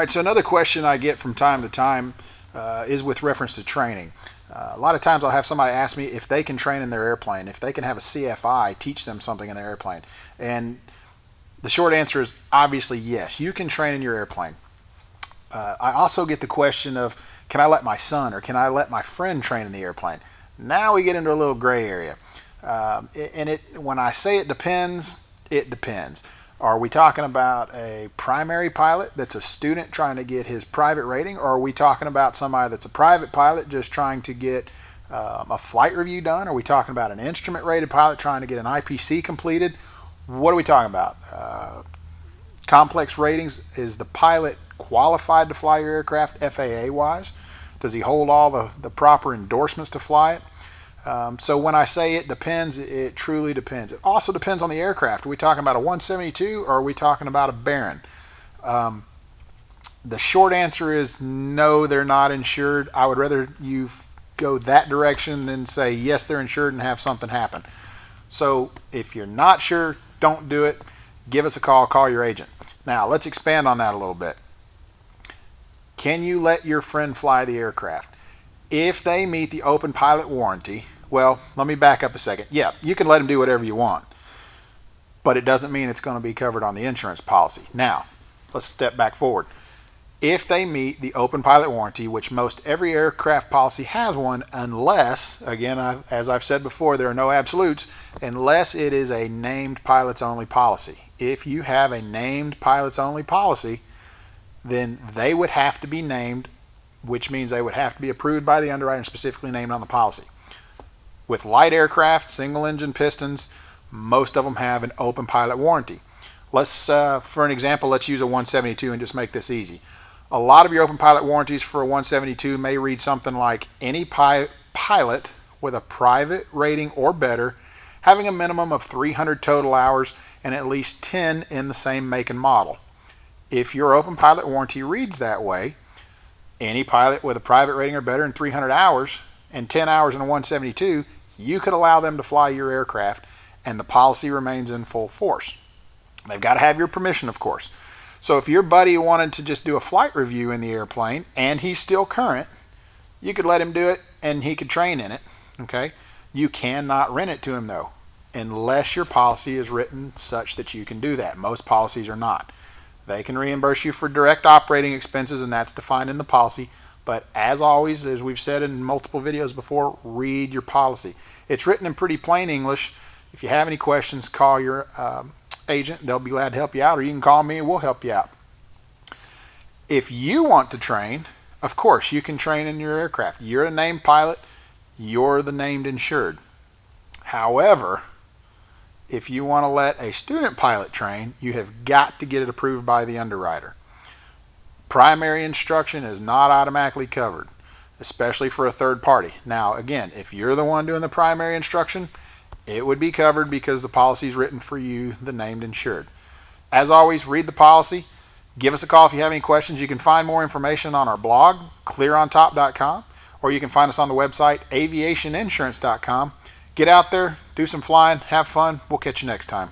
All right, so another question I get from time to time is with reference to training. A lot of times I'll have somebody ask me if they can train in their airplane, if they can have a CFI teach them something in their airplane. And the short answer is obviously yes, you can train in your airplane. I also get the question of, can I let my son or can I let my friend train in the airplane? Now we get into a little gray area. When I say it depends, it depends. Are we talking about a primary pilot that's a student trying to get his private rating, or are we talking about somebody that's a private pilot just trying to get a flight review done? Are we talking about an instrument rated pilot trying to get an IPC completed? What are we talking about? Complex ratings. Is the pilot qualified to fly your aircraft FAA wise? Does he hold all the proper endorsements to fly it? So when I say it depends, it truly depends. It also depends on the aircraft. Are we talking about a 172 or are we talking about a Baron? The short answer is no, they're not insured. I would rather you go that direction than say yes, they're insured and have something happen. So if you're not sure, don't do it. Give us a call, call your agent. Now let's expand on that a little bit. Can you let your friend fly the aircraft? If they meet the open pilot warranty, well, let me back up a second. Yeah, you can let them do whatever you want, but it doesn't mean it's going to be covered on the insurance policy. Now, let's step back forward. If they meet the open pilot warranty, which most every aircraft policy has one, unless, again, as I've said before, there are no absolutes, unless it is a named pilots only policy. If you have a named pilots only policy, then they would have to be named, which means they would have to be approved by the underwriter and specifically named on the policy. With light aircraft, single engine pistons, most of them have an open pilot warranty. Let's, for an example, let's use a 172 and just make this easy. A lot of your open pilot warranties for a 172 may read something like any pilot with a private rating or better, having a minimum of 300 total hours and at least 10 in the same make and model. If your open pilot warranty reads that way, any pilot with a private rating or better in 300 hours and 10 hours in a 172, you could allow them to fly your aircraft and the policy remains in full force. They've got to have your permission, of course. So if your buddy wanted to just do a flight review in the airplane and he's still current, you could let him do it and he could train in it. Okay? You cannot rent it to him though, unless your policy is written such that you can do that. Most policies are not. They can reimburse you for direct operating expenses, and that's defined in the policy. But as always, as we've said in multiple videos before, read your policy. It's written in pretty plain English. If you have any questions, call your agent. They'll be glad to help you out, or you can call me and we'll help you out. If you want to train, of course, you can train in your aircraft. You're a named pilot. You're the named insured. However, if you want to let a student pilot train, you have got to get it approved by the underwriter. Primary instruction is not automatically covered, especially for a third party. Now, again, if you're the one doing the primary instruction, it would be covered because the policy is written for you, the named insured. As always, read the policy. Give us a call if you have any questions. You can find more information on our blog, clearontop.com, or you can find us on the website, aviationinsurance.com. Get out there, do some flying, have fun. We'll catch you next time.